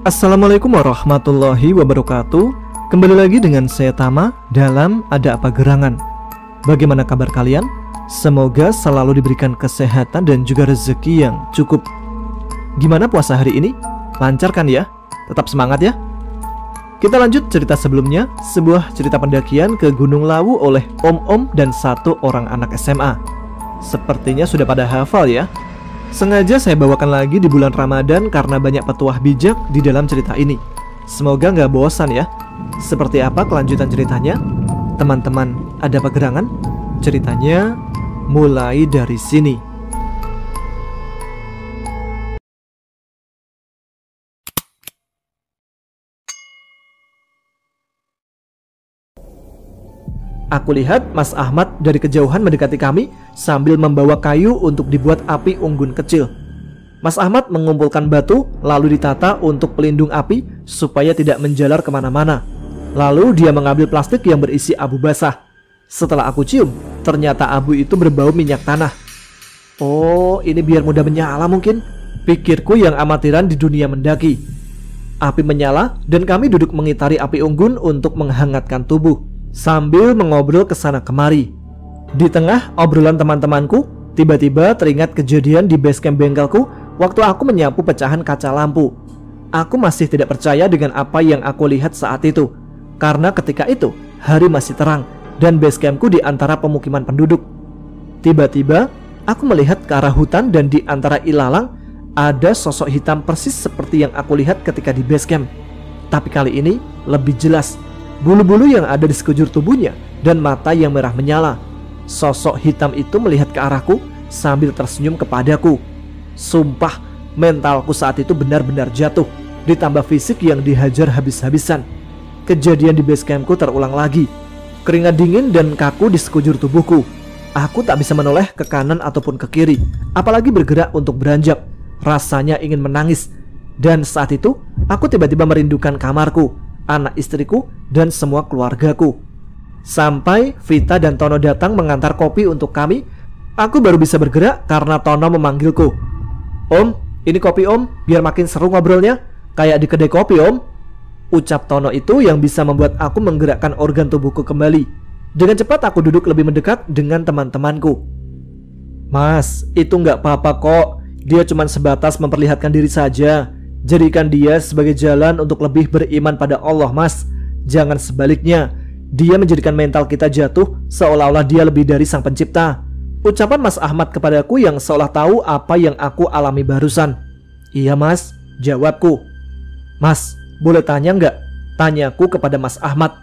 Assalamualaikum warahmatullahi wabarakatuh. Kembali lagi dengan saya Tama dalam Ada Apa Gerangan. Bagaimana kabar kalian? Semoga selalu diberikan kesehatan dan juga rezeki yang cukup. Gimana puasa hari ini? Lancar kan ya? Tetap semangat ya. Kita lanjut cerita sebelumnya. Sebuah cerita pendakian ke Gunung Lawu oleh om-om dan satu orang anak SMA. Sepertinya sudah pada hafal ya. Sengaja saya bawakan lagi di bulan Ramadan karena banyak petuah bijak di dalam cerita ini. Semoga nggak bosan ya. Seperti apa kelanjutan ceritanya? Teman-teman, ada apa gerangan? Ceritanya mulai dari sini. Aku lihat Mas Ahmad dari kejauhan mendekati kami sambil membawa kayu untuk dibuat api unggun kecil. Mas Ahmad mengumpulkan batu lalu ditata untuk pelindung api supaya tidak menjalar kemana-mana. Lalu dia mengambil plastik yang berisi abu basah. Setelah aku cium, ternyata abu itu berbau minyak tanah. Oh, ini biar mudah menyala mungkin, pikirku yang amatiran di dunia mendaki. Api menyala dan kami duduk mengitari api unggun untuk menghangatkan tubuh sambil mengobrol kesana kemari. Di tengah obrolan teman-temanku, tiba-tiba teringat kejadian di basecamp bengkelku waktu aku menyapu pecahan kaca lampu. Aku masih tidak percaya dengan apa yang aku lihat saat itu, karena ketika itu hari masih terang dan basecampku di antara pemukiman penduduk. Tiba-tiba aku melihat ke arah hutan dan di antara ilalang ada sosok hitam persis seperti yang aku lihat ketika di basecamp. Tapi kali ini lebih jelas. Bulu-bulu yang ada di sekujur tubuhnya dan mata yang merah menyala. Sosok hitam itu melihat ke arahku sambil tersenyum kepadaku. Sumpah, mentalku saat itu benar-benar jatuh. Ditambah fisik yang dihajar habis-habisan. Kejadian di basecampku terulang lagi. Keringat dingin dan kaku di sekujur tubuhku. Aku tak bisa menoleh ke kanan ataupun ke kiri, apalagi bergerak untuk beranjak. Rasanya ingin menangis. Dan saat itu aku tiba-tiba merindukan kamarku, anak istriku, dan semua keluargaku. Sampai Vita dan Tono datang mengantar kopi untuk kami, aku baru bisa bergerak karena Tono memanggilku. Om, ini kopi om, biar makin seru ngobrolnya, kayak di kedai kopi om. Ucap Tono itu yang bisa membuat aku menggerakkan organ tubuhku kembali. Dengan cepat aku duduk lebih mendekat dengan teman-temanku. Mas, itu nggak apa-apa kok, dia cuma sebatas memperlihatkan diri saja. Jadikan dia sebagai jalan untuk lebih beriman pada Allah, Mas. Jangan sebaliknya, dia menjadikan mental kita jatuh seolah-olah dia lebih dari sang pencipta. Ucapan Mas Ahmad kepadaku yang seolah tahu apa yang aku alami barusan. Iya mas, jawabku. Mas, boleh tanya nggak? Tanyaku kepada Mas Ahmad.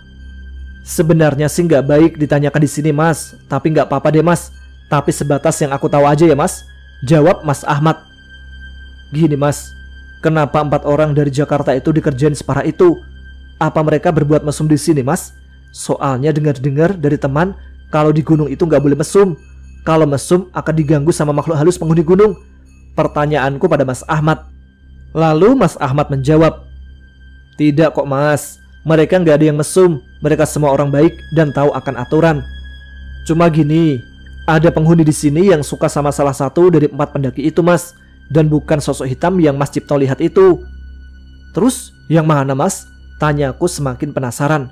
Sebenarnya sih nggak baik ditanyakan di sini mas, tapi nggak apa-apa deh mas. Tapi sebatas yang aku tahu aja ya mas, jawab Mas Ahmad. Gini mas, kenapa 4 orang dari Jakarta itu dikerjain separah itu? Apa mereka berbuat mesum di sini, Mas? Soalnya dengar-dengar dari teman kalau di gunung itu nggak boleh mesum. Kalau mesum akan diganggu sama makhluk halus penghuni gunung. Pertanyaanku pada Mas Ahmad. Lalu Mas Ahmad menjawab, tidak kok Mas, mereka nggak ada yang mesum. Mereka semua orang baik dan tahu akan aturan. Cuma gini, ada penghuni di sini yang suka sama salah satu dari 4 pendaki itu, Mas. Dan bukan sosok hitam yang Mas Cipto lihat itu. Terus yang mana mas? Tanyaku semakin penasaran.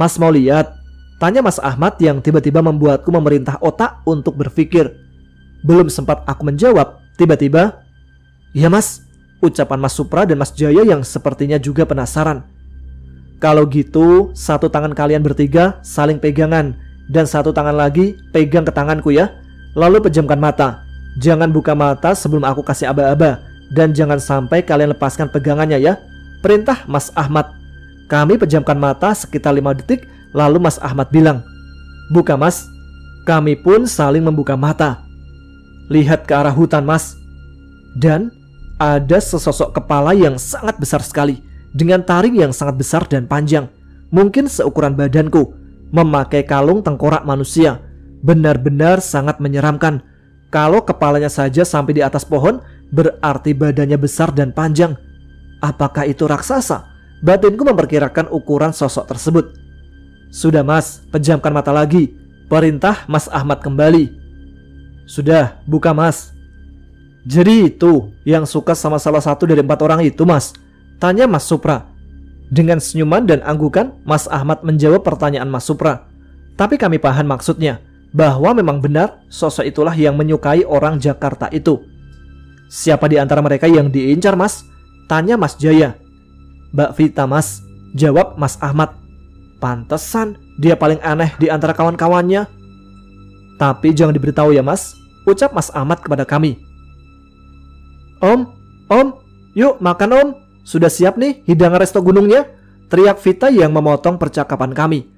Mas mau lihat? Tanya Mas Ahmad yang tiba-tiba membuatku memerintah otak untuk berpikir. Belum sempat aku menjawab, tiba-tiba, iya mas, ucapan Mas Supra dan Mas Jaya yang sepertinya juga penasaran. Kalau gitu, satu tangan kalian bertiga saling pegangan dan satu tangan lagi pegang ke tanganku ya. Lalu pejamkan mata. Jangan buka mata sebelum aku kasih aba-aba. Dan jangan sampai kalian lepaskan pegangannya ya. Perintah Mas Ahmad. Kami pejamkan mata sekitar 5 detik. Lalu Mas Ahmad bilang, buka mas. Kami pun saling membuka mata. Lihat ke arah hutan mas. Dan ada sesosok kepala yang sangat besar sekali, dengan taring yang sangat besar dan panjang, mungkin seukuran badanku, memakai kalung tengkorak manusia. Benar-benar sangat menyeramkan. Kalau kepalanya saja sampai di atas pohon, berarti badannya besar dan panjang. Apakah itu raksasa? Batinku memperkirakan ukuran sosok tersebut. Sudah mas, pejamkan mata lagi. Perintah Mas Ahmad kembali. Sudah, buka mas. Jadi itu yang suka sama salah satu dari 4 orang itu mas. Tanya Mas Supra. Dengan senyuman dan anggukan, Mas Ahmad menjawab pertanyaan Mas Supra. Tapi kami paham maksudnya, bahwa memang benar sosok itulah yang menyukai orang Jakarta itu. Siapa di antara mereka yang diincar, Mas? Tanya Mas Jaya. Mbak Vita, Mas, jawab Mas Ahmad. Pantesan dia paling aneh di antara kawan-kawannya. Tapi jangan diberitahu ya, Mas, ucap Mas Ahmad kepada kami. Om, yuk makan Om. Sudah siap nih hidangan resto gunungnya, teriak Vita yang memotong percakapan kami.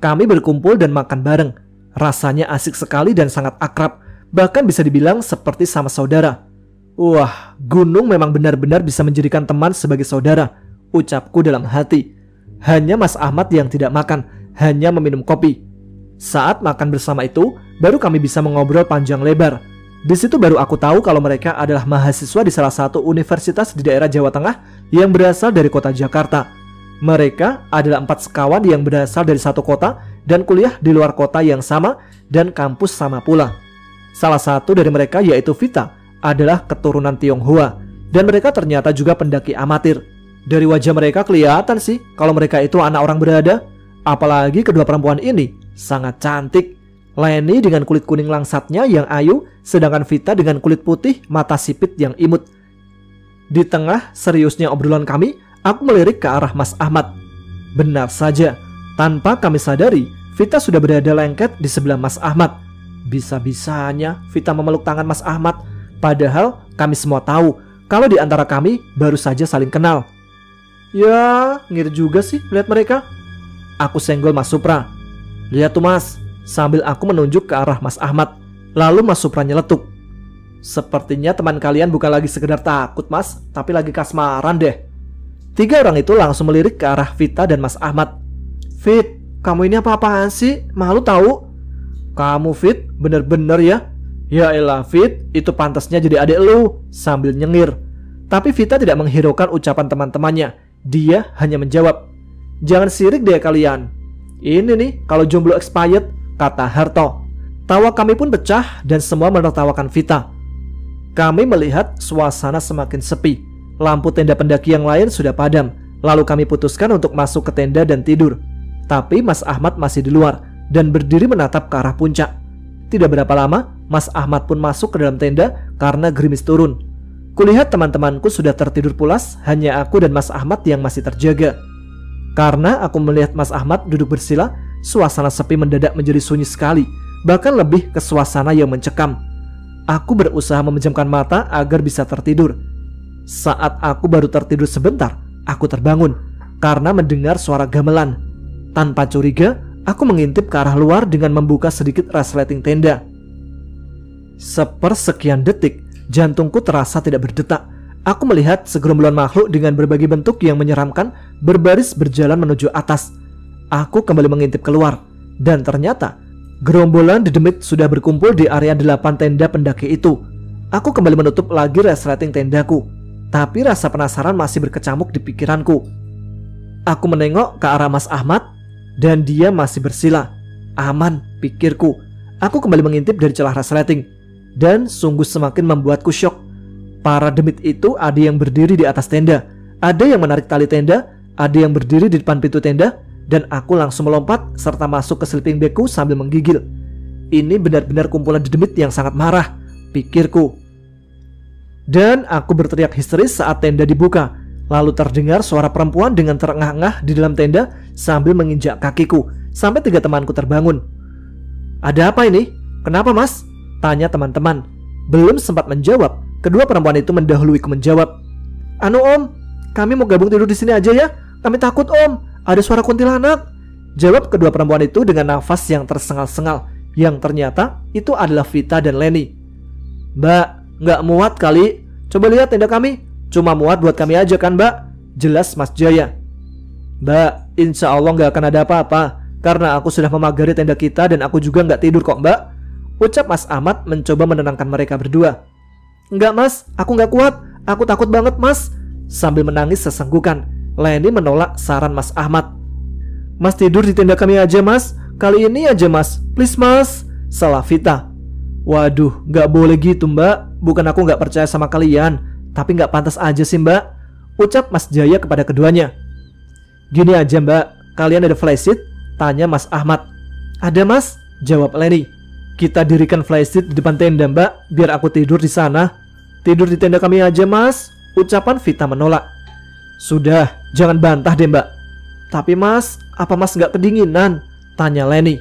Kami berkumpul dan makan bareng. Rasanya asik sekali dan sangat akrab, bahkan bisa dibilang seperti sama saudara. Wah, gunung memang benar-benar bisa menjadikan teman sebagai saudara, ucapku dalam hati. Hanya Mas Ahmad yang tidak makan, hanya meminum kopi. Saat makan bersama itu, baru kami bisa mengobrol panjang lebar. Di situ baru aku tahu kalau mereka adalah mahasiswa di salah satu universitas di daerah Jawa Tengah yang berasal dari kota Jakarta. Mereka adalah 4 sekawan yang berasal dari satu kota dan kuliah di luar kota yang sama dan kampus sama pula. Salah satu dari mereka yaitu Vita adalah keturunan Tionghoa dan mereka ternyata juga pendaki amatir. Dari wajah mereka kelihatan sih kalau mereka itu anak orang berada. Apalagi kedua perempuan ini sangat cantik. Leni dengan kulit kuning langsatnya yang ayu, sedangkan Vita dengan kulit putih mata sipit yang imut. Di tengah seriusnya obrolan kami, aku melirik ke arah Mas Ahmad. Benar saja, tanpa kami sadari, Vita sudah berada lengket di sebelah Mas Ahmad. Bisa-bisanya Vita memeluk tangan Mas Ahmad, padahal kami semua tahu kalau di antara kami baru saja saling kenal. Ya, ngiri juga sih lihat mereka. Aku senggol Mas Supra. Lihat tuh Mas, sambil aku menunjuk ke arah Mas Ahmad. Lalu Mas Supra nyeletuk. Sepertinya teman kalian bukan lagi sekedar takut Mas, tapi lagi kasmaran deh. 3 orang itu langsung melirik ke arah Vita dan Mas Ahmad. Fit, kamu ini apa-apaan sih? Malu tahu? Kamu Fit, bener-bener ya. Ya elah Fit, itu pantasnya jadi adik lu, sambil nyengir. Tapi Vita tidak menghiraukan ucapan teman-temannya. Dia hanya menjawab, jangan sirik deh kalian. Ini nih kalau jomblo expired, kata Harto. Tawa kami pun pecah dan semua menertawakan Vita. Kami melihat suasana semakin sepi. Lampu tenda pendaki yang lain sudah padam. Lalu kami putuskan untuk masuk ke tenda dan tidur. Tapi Mas Ahmad masih di luar dan berdiri menatap ke arah puncak. Tidak berapa lama, Mas Ahmad pun masuk ke dalam tenda karena gerimis turun. Kulihat teman-temanku sudah tertidur pulas, hanya aku dan Mas Ahmad yang masih terjaga. Karena aku melihat Mas Ahmad duduk bersila, suasana sepi mendadak menjadi sunyi sekali, bahkan lebih ke suasana yang mencekam. Aku berusaha memejamkan mata agar bisa tertidur. Saat aku baru tertidur sebentar, aku terbangun karena mendengar suara gamelan. Tanpa curiga, aku mengintip ke arah luar dengan membuka sedikit resleting tenda. Sepersekian detik, jantungku terasa tidak berdetak. Aku melihat segerombolan makhluk dengan berbagai bentuk yang menyeramkan berbaris berjalan menuju atas. Aku kembali mengintip keluar, dan ternyata gerombolan dedemit sudah berkumpul di area 8 tenda pendaki itu. Aku kembali menutup lagi resleting tendaku, tapi rasa penasaran masih berkecamuk di pikiranku. Aku menengok ke arah Mas Ahmad, dan dia masih bersila. Aman, pikirku. Aku kembali mengintip dari celah resleting, dan sungguh semakin membuatku syok. Para demit itu ada yang berdiri di atas tenda, ada yang menarik tali tenda, ada yang berdiri di depan pintu tenda, dan aku langsung melompat serta masuk ke sleeping bagku sambil menggigil. Ini benar-benar kumpulan dedemit yang sangat marah, pikirku. Dan aku berteriak histeris saat tenda dibuka. Lalu terdengar suara perempuan dengan terengah-engah di dalam tenda sambil menginjak kakiku, sampai 3 temanku terbangun. Ada apa ini? Kenapa Mas? Tanya teman-teman. Belum sempat menjawab, kedua perempuan itu mendahuluiku menjawab. Anu Om, kami mau gabung tidur di sini aja ya. Kami takut Om, ada suara kuntilanak. Jawab kedua perempuan itu dengan nafas yang tersengal-sengal, yang ternyata itu adalah Vita dan Leni. Mbak, nggak muat kali. Coba lihat tenda kami. Cuma muat buat kami aja kan Mbak? Jelas Mas Jaya. Mbak, insya Allah nggak akan ada apa-apa, karena aku sudah memagari tenda kita dan aku juga nggak tidur kok Mbak, ucap Mas Ahmad mencoba menenangkan mereka berdua. Enggak Mas, aku nggak kuat, aku takut banget Mas. Sambil menangis sesenggukan, Leni menolak saran Mas Ahmad. Mas tidur di tenda kami aja Mas, kali ini aja Mas, please Mas, salah Vita. Waduh, nggak boleh gitu Mbak, bukan aku nggak percaya sama kalian, tapi nggak pantas aja sih Mbak, ucap Mas Jaya kepada keduanya. Gini aja Mbak, kalian ada flysheet? Tanya Mas Ahmad. Ada Mas, jawab Leni. Kita dirikan flysheet di depan tenda Mbak, biar aku tidur di sana. Tidur di tenda kami aja Mas, ucapan Vita menolak. Sudah, jangan bantah deh Mbak. Tapi Mas, apa Mas nggak kedinginan? Tanya Leni.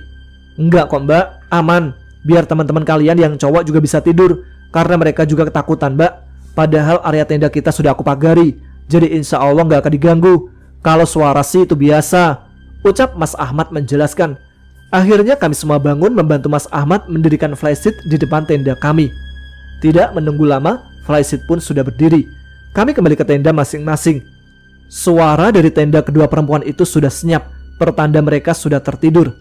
Enggak kok Mbak, aman. Biar teman-teman kalian yang cowok juga bisa tidur, karena mereka juga ketakutan Mbak. Padahal area tenda kita sudah aku pagari, jadi insya Allah nggak akan diganggu. Kalau suara sih itu biasa, ucap Mas Ahmad menjelaskan. Akhirnya kami semua bangun membantu Mas Ahmad mendirikan flysheet di depan tenda kami. Tidak menunggu lama, flysheet pun sudah berdiri. Kami kembali ke tenda masing-masing. Suara dari tenda kedua perempuan itu sudah senyap, pertanda mereka sudah tertidur.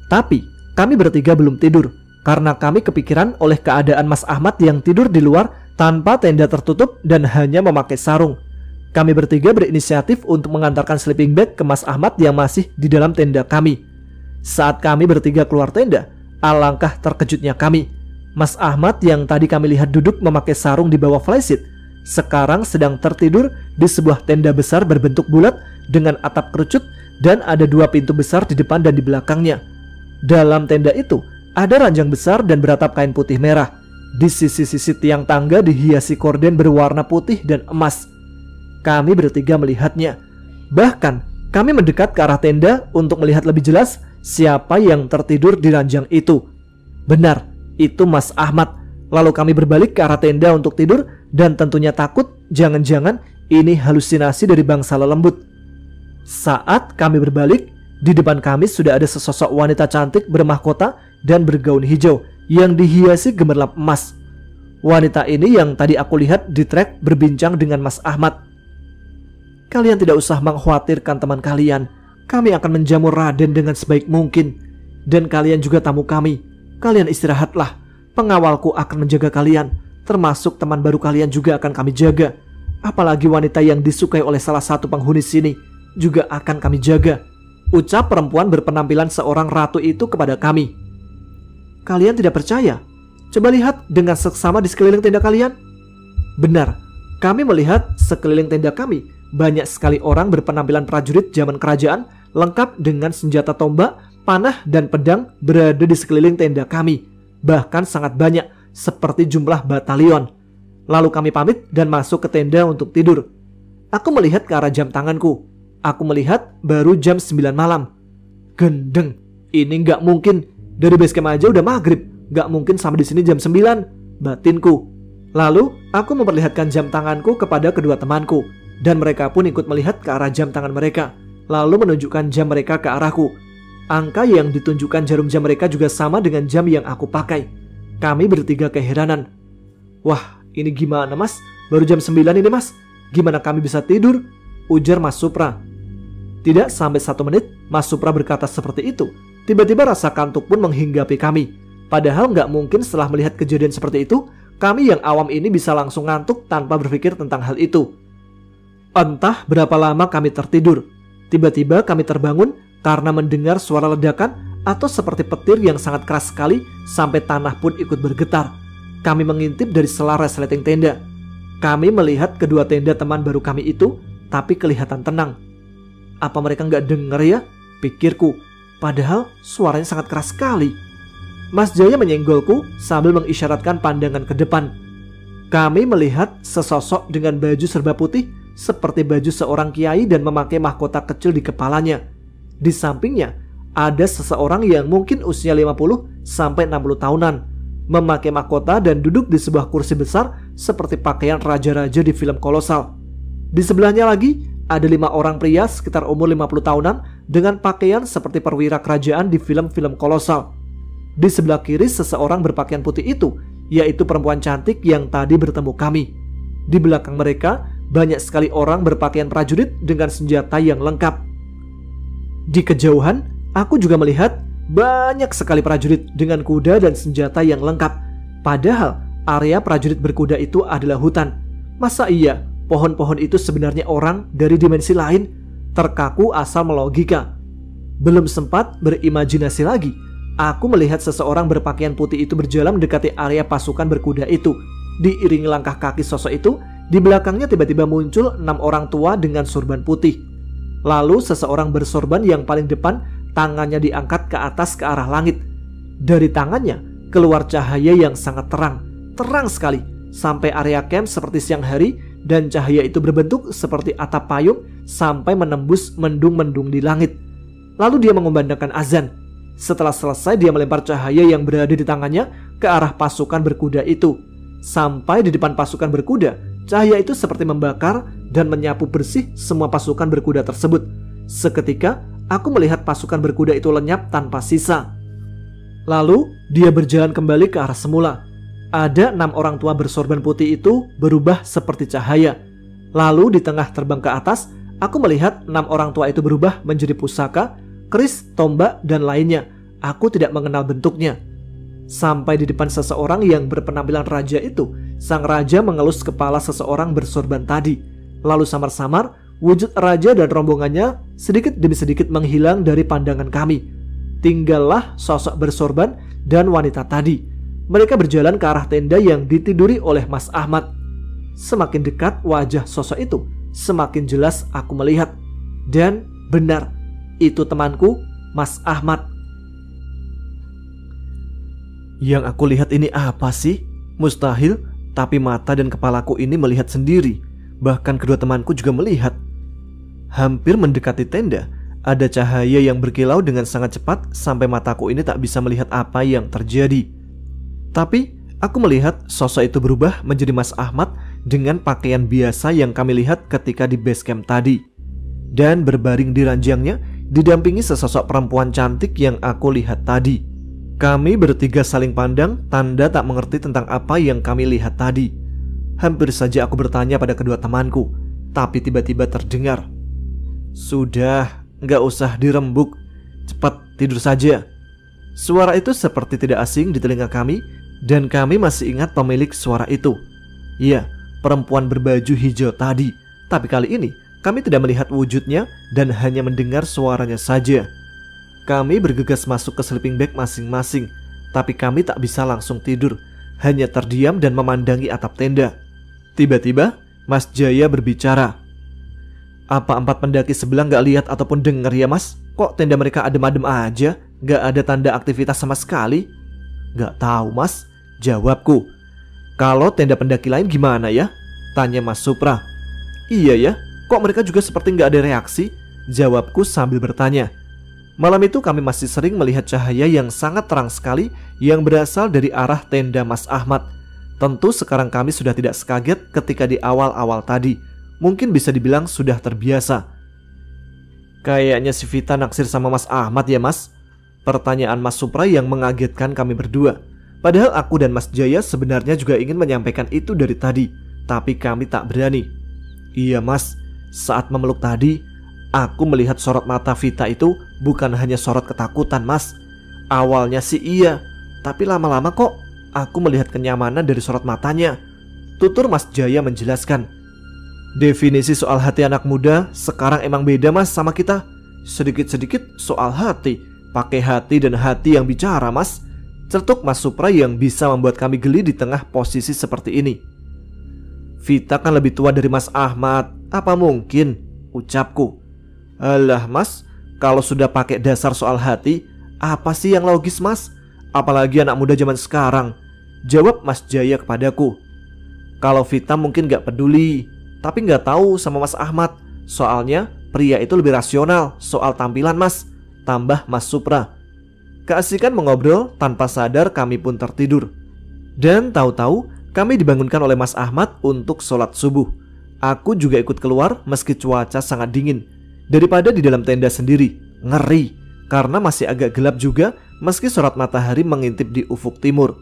Tapi kami bertiga belum tidur, karena kami kepikiran oleh keadaan Mas Ahmad yang tidur di luar tanpa tenda tertutup dan hanya memakai sarung. Kami bertiga berinisiatif untuk mengantarkan sleeping bag ke Mas Ahmad yang masih di dalam tenda kami. Saat kami bertiga keluar tenda, alangkah terkejutnya kami. Mas Ahmad yang tadi kami lihat duduk memakai sarung di bawah flysheet, sekarang sedang tertidur di sebuah tenda besar berbentuk bulat dengan atap kerucut dan ada 2 pintu besar di depan dan di belakangnya. Dalam tenda itu ada ranjang besar dan beratap kain putih merah. Di sisi-sisi tiang tangga dihiasi korden berwarna putih dan emas. Kami bertiga melihatnya. Bahkan kami mendekat ke arah tenda untuk melihat lebih jelas siapa yang tertidur di ranjang itu. Benar, itu Mas Ahmad. Lalu kami berbalik ke arah tenda untuk tidur dan tentunya takut jangan-jangan ini halusinasi dari bangsa lelembut. Saat kami berbalik, di depan kami sudah ada sesosok wanita cantik bermahkota dan bergaun hijau yang dihiasi gemerlap emas. Wanita ini yang tadi aku lihat di trek berbincang dengan Mas Ahmad. Kalian tidak usah mengkhawatirkan teman kalian. Kami akan menjamu Raden dengan sebaik mungkin. Dan kalian juga tamu kami. Kalian istirahatlah. Pengawalku akan menjaga kalian. Termasuk teman baru kalian juga akan kami jaga. Apalagi wanita yang disukai oleh salah satu penghuni sini juga akan kami jaga, ucap perempuan berpenampilan seorang ratu itu kepada kami. Kalian tidak percaya? Coba lihat dengan seksama di sekeliling tenda kalian. Benar, kami melihat sekeliling tenda kami banyak sekali orang berpenampilan prajurit zaman kerajaan, lengkap dengan senjata tombak, panah, dan pedang berada di sekeliling tenda kami. Bahkan sangat banyak, seperti jumlah batalion. Lalu kami pamit dan masuk ke tenda untuk tidur. Aku melihat ke arah jam tanganku. Aku melihat baru jam 9 malam. Gendeng, ini nggak mungkin. Dari base camp aja udah maghrib. Nggak mungkin sampai di sini jam 9, batinku. Lalu aku memperlihatkan jam tanganku kepada kedua temanku. Dan mereka pun ikut melihat ke arah jam tangan mereka, lalu menunjukkan jam mereka ke arahku. Angka yang ditunjukkan jarum jam mereka juga sama dengan jam yang aku pakai. Kami bertiga keheranan. Wah, ini gimana Mas? Baru jam 9 ini Mas. Gimana kami bisa tidur? Ujar Mas Supra. Tidak sampai 1 menit, Mas Supra berkata seperti itu. Tiba-tiba rasa kantuk pun menghinggapi kami. Padahal nggak mungkin setelah melihat kejadian seperti itu, kami yang awam ini bisa langsung ngantuk tanpa berpikir tentang hal itu. Entah berapa lama kami tertidur. Tiba-tiba kami terbangun karena mendengar suara ledakan atau seperti petir yang sangat keras sekali sampai tanah pun ikut bergetar. Kami mengintip dari sela resleting tenda. Kami melihat kedua tenda teman baru kami itu, tapi kelihatan tenang. Apa mereka nggak dengar ya? Pikirku. Padahal suaranya sangat keras sekali. Mas Jaya menyenggolku sambil mengisyaratkan pandangan ke depan. Kami melihat sesosok dengan baju serba putih seperti baju seorang kiai dan memakai mahkota kecil di kepalanya. Di sampingnya ada seseorang yang mungkin usia 50 sampai 60 tahunan, memakai mahkota dan duduk di sebuah kursi besar seperti pakaian raja-raja di film kolosal. Di sebelahnya lagi ada 5 orang pria sekitar umur 50 tahunan dengan pakaian seperti perwira kerajaan di film-film kolosal. Di sebelah kiri seseorang berpakaian putih itu, yaitu perempuan cantik yang tadi bertemu kami. Di belakang mereka banyak sekali orang berpakaian prajurit dengan senjata yang lengkap. Di kejauhan, aku juga melihat banyak sekali prajurit dengan kuda dan senjata yang lengkap. Padahal area prajurit berkuda itu adalah hutan. Masa iya pohon-pohon itu sebenarnya orang dari dimensi lain? Terkaku asal melogika. Belum sempat berimajinasi lagi, aku melihat seseorang berpakaian putih itu berjalan mendekati area pasukan berkuda itu. Diiringi langkah kaki sosok itu Di belakangnya tiba-tiba muncul 6 orang tua dengan sorban putih. Lalu seseorang bersorban yang paling depan, tangannya diangkat ke atas ke arah langit. Dari tangannya keluar cahaya yang sangat terang sekali, sampai area camp seperti siang hari, dan cahaya itu berbentuk seperti atap payung sampai menembus mendung-mendung di langit. Lalu dia mengumandangkan azan. Setelah selesai, dia melempar cahaya yang berada di tangannya ke arah pasukan berkuda itu. Sampai di depan pasukan berkuda, cahaya itu seperti membakar dan menyapu bersih semua pasukan berkuda tersebut. Seketika, aku melihat pasukan berkuda itu lenyap tanpa sisa. Lalu, dia berjalan kembali ke arah semula. Ada 6 orang tua bersorban putih itu berubah seperti cahaya. Lalu di tengah terbang ke atas, aku melihat 6 orang tua itu berubah menjadi pusaka, keris, tombak, dan lainnya. Aku tidak mengenal bentuknya. Sampai di depan seseorang yang berpenampilan raja itu, sang raja mengelus kepala seseorang bersorban tadi. Lalu samar-samar, wujud raja dan rombongannya sedikit demi sedikit menghilang dari pandangan kami. Tinggallah sosok bersorban dan wanita tadi. Mereka berjalan ke arah tenda yang ditiduri oleh Mas Ahmad. Semakin dekat wajah sosok itu, semakin jelas aku melihat. Dan benar, itu temanku, Mas Ahmad. Yang aku lihat ini apa sih? Mustahil, tapi mata dan kepalaku ini melihat sendiri. Bahkan kedua temanku juga melihat. Hampir mendekati tenda, ada cahaya yang berkilau dengan sangat cepat sampai mataku ini tak bisa melihat apa yang terjadi. Tapi aku melihat sosok itu berubah menjadi Mas Ahmad dengan pakaian biasa yang kami lihat ketika di base camp tadi. Dan berbaring di ranjangnya didampingi sesosok perempuan cantik yang aku lihat tadi. Kami bertiga saling pandang, tanda tak mengerti tentang apa yang kami lihat tadi. Hampir saja aku bertanya pada kedua temanku, tapi tiba-tiba terdengar, "Sudah, nggak usah dirembuk, cepat tidur saja." Suara itu seperti tidak asing di telinga kami, dan kami masih ingat pemilik suara itu. Iya, perempuan berbaju hijau tadi. Tapi kali ini kami tidak melihat wujudnya dan hanya mendengar suaranya saja. Kami bergegas masuk ke sleeping bag masing-masing, tapi kami tak bisa langsung tidur, hanya terdiam dan memandangi atap tenda. Tiba-tiba Mas Jaya berbicara, "Apa 4 pendaki sebelah gak lihat ataupun dengar ya Mas? Kok tenda mereka adem-adem aja? Gak ada tanda aktivitas sama sekali?" "Gak tahu Mas," jawabku. "Kalau tenda pendaki lain gimana ya?" tanya Mas Supra. "Iya ya, kok mereka juga seperti gak ada reaksi?" jawabku sambil bertanya. Malam itu kami masih sering melihat cahaya yang sangat terang sekali yang berasal dari arah tenda Mas Ahmad. Tentu sekarang kami sudah tidak sekaget ketika di awal-awal tadi. Mungkin bisa dibilang sudah terbiasa. "Kayaknya si Vita naksir sama Mas Ahmad ya Mas?" pertanyaan Mas Supra yang mengagetkan kami berdua. Padahal aku dan Mas Jaya sebenarnya juga ingin menyampaikan itu dari tadi, tapi kami tak berani. "Iya Mas, saat memeluk tadi, aku melihat sorot mata Vita itu bukan hanya sorot ketakutan Mas. Awalnya sih iya, tapi lama-lama kok aku melihat kenyamanan dari sorot matanya," tutur Mas Jaya menjelaskan. "Definisi soal hati anak muda sekarang emang beda Mas sama kita. Sedikit-sedikit soal hati, pakai hati dan hati yang bicara Mas," cetuk Mas Supra yang bisa membuat kami geli di tengah posisi seperti ini. "Vita kan lebih tua dari Mas Ahmad, apa mungkin?" ucapku. "Alah Mas, kalau sudah pakai dasar soal hati, apa sih yang logis Mas? Apalagi anak muda zaman sekarang," jawab Mas Jaya kepadaku. "Kalau Vita mungkin gak peduli, tapi gak tahu sama Mas Ahmad. Soalnya pria itu lebih rasional soal tampilan Mas," tambah Mas Supra. Keasikan mengobrol, tanpa sadar kami pun tertidur. Dan tahu-tahu kami dibangunkan oleh Mas Ahmad untuk sholat subuh. Aku juga ikut keluar meski cuaca sangat dingin. Daripada di dalam tenda sendiri, ngeri, karena masih agak gelap juga meski sorot matahari mengintip di ufuk timur.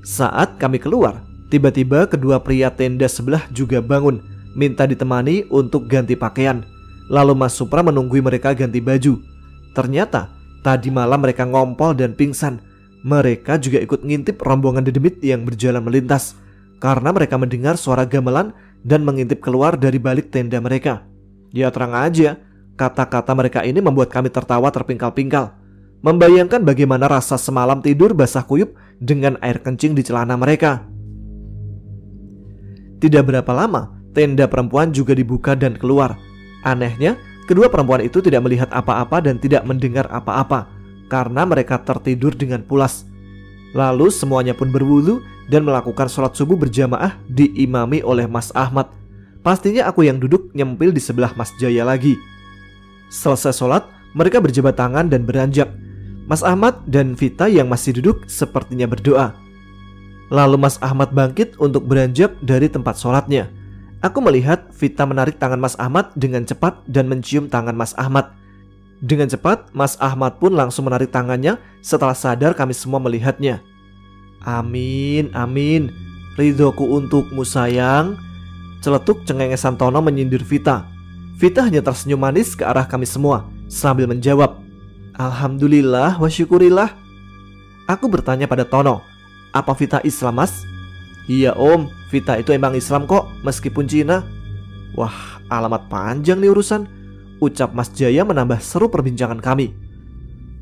Saat kami keluar, tiba-tiba kedua pria tenda sebelah juga bangun, minta ditemani untuk ganti pakaian. Lalu Mas Supra menunggui mereka ganti baju. Ternyata tadi malam mereka ngompol dan pingsan. Mereka juga ikut ngintip rombongan dedemit yang berjalan melintas, karena mereka mendengar suara gamelan dan mengintip keluar dari balik tenda mereka. Ya terang aja, kata-kata mereka ini membuat kami tertawa terpingkal-pingkal. Membayangkan bagaimana rasa semalam tidur basah kuyup dengan air kencing di celana mereka. Tidak berapa lama, tenda perempuan juga dibuka dan keluar. Anehnya, kedua perempuan itu tidak melihat apa-apa dan tidak mendengar apa-apa karena mereka tertidur dengan pulas. Lalu semuanya pun berwudu dan melakukan sholat subuh berjamaah diimami oleh Mas Ahmad. Pastinya aku yang duduk nyempil di sebelah Mas Jaya lagi. Selesai sholat, mereka berjabat tangan dan beranjak. Mas Ahmad dan Vita yang masih duduk sepertinya berdoa. Lalu Mas Ahmad bangkit untuk beranjak dari tempat sholatnya. Aku melihat Vita menarik tangan Mas Ahmad dengan cepat dan mencium tangan Mas Ahmad. Dengan cepat, Mas Ahmad pun langsung menarik tangannya setelah sadar kami semua melihatnya. Amin, amin. Ridhoku untukmu sayang. Celetuk cengengesan Tono menyindir Vita. Vita hanya tersenyum manis ke arah kami semua sambil menjawab, Alhamdulillah wa syukurillah. Aku bertanya pada Tono, apa Vita Islam mas? Iya om, Vita itu emang Islam kok meskipun Cina. Wah, alamat panjang nih urusan, ucap Mas Jaya menambah seru perbincangan kami.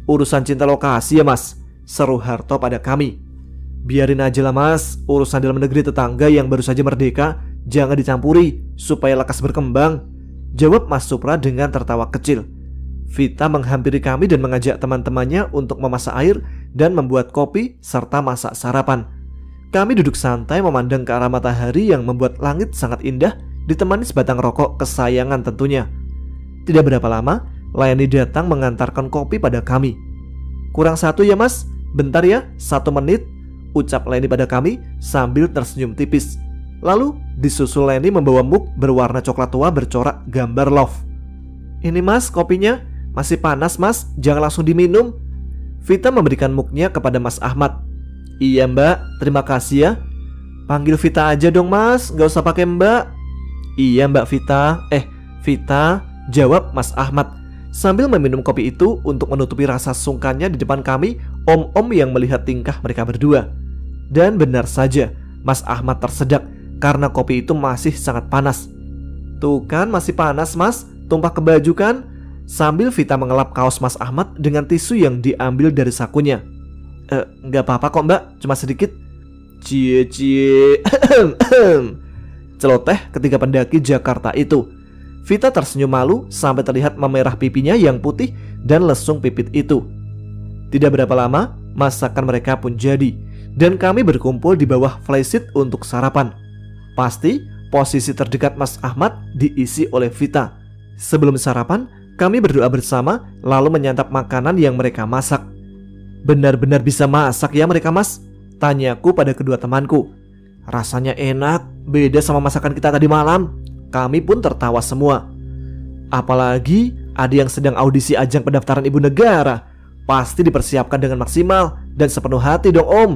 Urusan cinta lokasi ya mas, seru Harto pada kami. Biarin aja lah mas, urusan dalam negeri tetangga yang baru saja merdeka jangan dicampuri supaya lekas berkembang, jawab Mas Supra dengan tertawa kecil. Vita menghampiri kami dan mengajak teman-temannya untuk memasak air dan membuat kopi serta masak sarapan. Kami duduk santai memandang ke arah matahari yang membuat langit sangat indah, ditemani sebatang rokok kesayangan tentunya. Tidak berapa lama, Leni datang mengantarkan kopi pada kami. Kurang satu ya mas, bentar ya, 1 menit, ucap Leni pada kami sambil tersenyum tipis. Lalu disusul Leni membawa mug berwarna coklat tua bercorak gambar love. Ini mas kopinya, masih panas mas, jangan langsung diminum. Vita memberikan mugnya kepada Mas Ahmad. Iya mbak, terima kasih ya. Panggil Vita aja dong mas, gak usah pakai mbak. Iya mbak Vita. Vita, jawab Mas Ahmad sambil meminum kopi itu untuk menutupi rasa sungkannya di depan kami, om-om yang melihat tingkah mereka berdua. Dan benar saja, Mas Ahmad tersedak karena kopi itu masih sangat panas. Tuh kan masih panas mas, tumpah ke baju kan? Sambil Vita mengelap kaos Mas Ahmad dengan tisu yang diambil dari sakunya. Gak apa-apa kok mbak, cuma sedikit. Cie. Celoteh ketiga pendaki Jakarta itu. Vita tersenyum malu sampai terlihat memerah pipinya yang putih dan lesung pipit itu. Tidak berapa lama, masakan mereka pun jadi, dan kami berkumpul di bawah flysheet untuk sarapan. Pasti posisi terdekat Mas Ahmad diisi oleh Vita. Sebelum sarapan, kami berdoa bersama lalu menyantap makanan yang mereka masak. Benar-benar bisa masak ya mereka mas? Tanyaku pada kedua temanku. Rasanya enak, beda sama masakan kita tadi malam. Kami pun tertawa semua. Apalagi ada yang sedang audisi ajang pendaftaran ibu negara. Pasti dipersiapkan dengan maksimal dan sepenuh hati dong om,